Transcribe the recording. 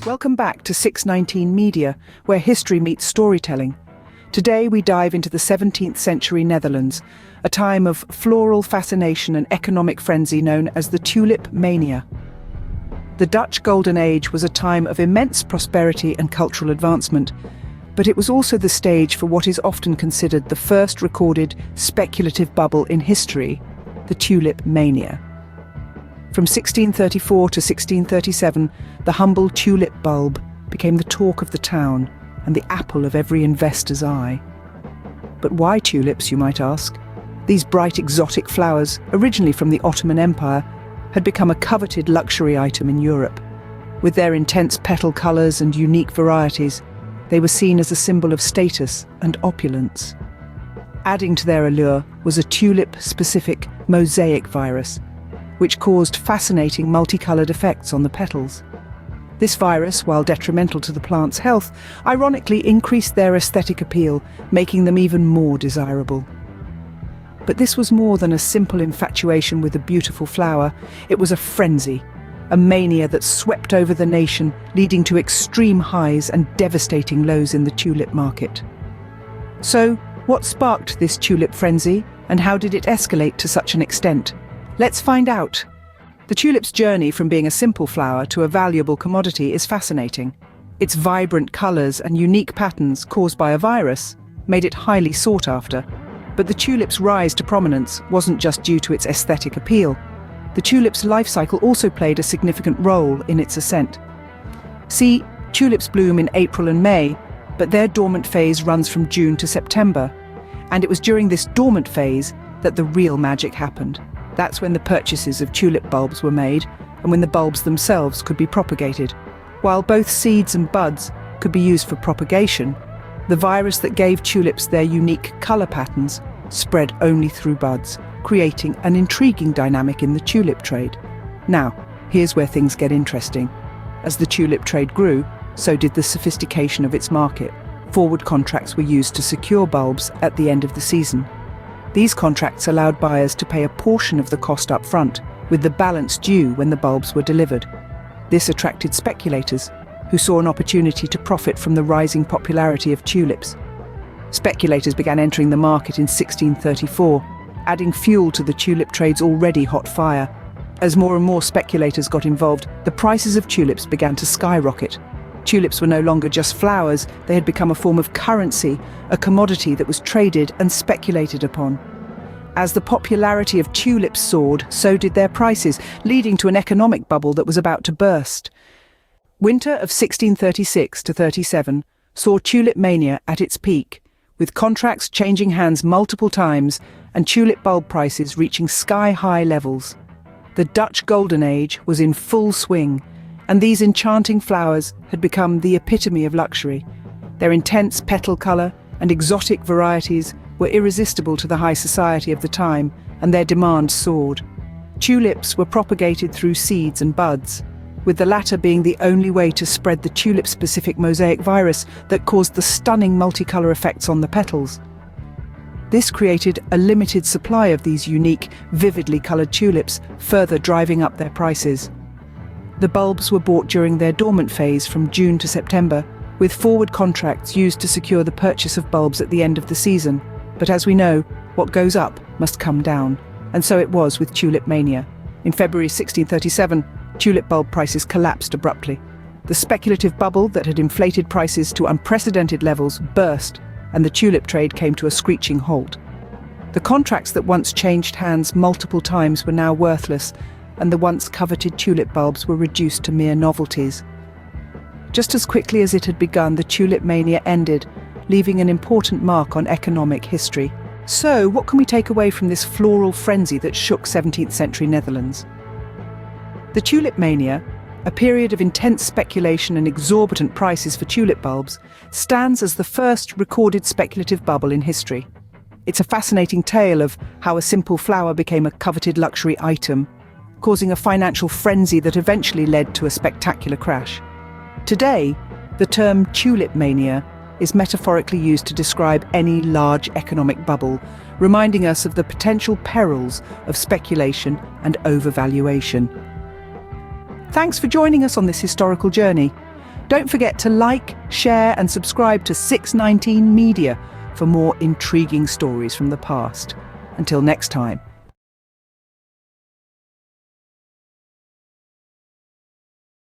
Welcome back to 619 Media, where history meets storytelling. Today we dive into the 17th century Netherlands, a time of floral fascination and economic frenzy known as the Tulip Mania. The Dutch Golden Age was a time of immense prosperity and cultural advancement, but it was also the stage for what is often considered the first recorded speculative bubble in history, the Tulip Mania. From 1634 to 1637, the humble tulip bulb became the talk of the town and the apple of every investor's eye. But why tulips, you might ask? These bright exotic flowers, originally from the Ottoman Empire, had become a coveted luxury item in Europe. With their intense petal colours and unique varieties, they were seen as a symbol of status and opulence. Adding to their allure was a tulip-specific mosaic virus, which caused fascinating multicoloured effects on the petals. This virus, while detrimental to the plant's health, ironically increased their aesthetic appeal, making them even more desirable. But this was more than a simple infatuation with a beautiful flower. It was a frenzy, a mania that swept over the nation, leading to extreme highs and devastating lows in the tulip market. So, what sparked this tulip frenzy, and how did it escalate to such an extent? Let's find out. The tulip's journey from being a simple flower to a valuable commodity is fascinating. Its vibrant colours and unique patterns caused by a virus made it highly sought after. But the tulip's rise to prominence wasn't just due to its aesthetic appeal. The tulip's life cycle also played a significant role in its ascent. See, tulips bloom in April and May, but their dormant phase runs from June to September. And it was during this dormant phase that the real magic happened. That's when the purchases of tulip bulbs were made and when the bulbs themselves could be propagated. While both seeds and buds could be used for propagation, the virus that gave tulips their unique colour patterns spread only through buds, creating an intriguing dynamic in the tulip trade. Now, here's where things get interesting. As the tulip trade grew, so did the sophistication of its market. Forward contracts were used to secure bulbs at the end of the season. These contracts allowed buyers to pay a portion of the cost up front, with the balance due when the bulbs were delivered. This attracted speculators, who saw an opportunity to profit from the rising popularity of tulips. Speculators began entering the market in 1634, adding fuel to the tulip trade's already hot fire. As more and more speculators got involved, the prices of tulips began to skyrocket. Tulips were no longer just flowers, they had become a form of currency, a commodity that was traded and speculated upon. As the popularity of tulips soared, so did their prices, leading to an economic bubble that was about to burst. Winter of 1636 to 37 saw tulip mania at its peak, with contracts changing hands multiple times and tulip bulb prices reaching sky-high levels. The Dutch Golden Age was in full swing, and these enchanting flowers had become the epitome of luxury. Their intense petal colour and exotic varieties were irresistible to the high society of the time, and their demand soared. Tulips were propagated through seeds and buds, with the latter being the only way to spread the tulip-specific mosaic virus that caused the stunning multicolour effects on the petals. This created a limited supply of these unique, vividly coloured tulips, further driving up their prices. The bulbs were bought during their dormant phase from June to September, with forward contracts used to secure the purchase of bulbs at the end of the season. But as we know, what goes up must come down. And so it was with tulip mania. In February 1637, tulip bulb prices collapsed abruptly. The speculative bubble that had inflated prices to unprecedented levels burst, and the tulip trade came to a screeching halt. The contracts that once changed hands multiple times were now worthless, and the once coveted tulip bulbs were reduced to mere novelties. Just as quickly as it had begun, the tulip mania ended, leaving an important mark on economic history. So, what can we take away from this floral frenzy that shook 17th century Netherlands? The tulip mania, a period of intense speculation and exorbitant prices for tulip bulbs, stands as the first recorded speculative bubble in history. It's a fascinating tale of how a simple flower became a coveted luxury item, causing a financial frenzy that eventually led to a spectacular crash. Today, the term tulip mania is metaphorically used to describe any large economic bubble, reminding us of the potential perils of speculation and overvaluation. Thanks for joining us on this historical journey. Don't forget to like, share and subscribe to 619 Media for more intriguing stories from the past. Until next time.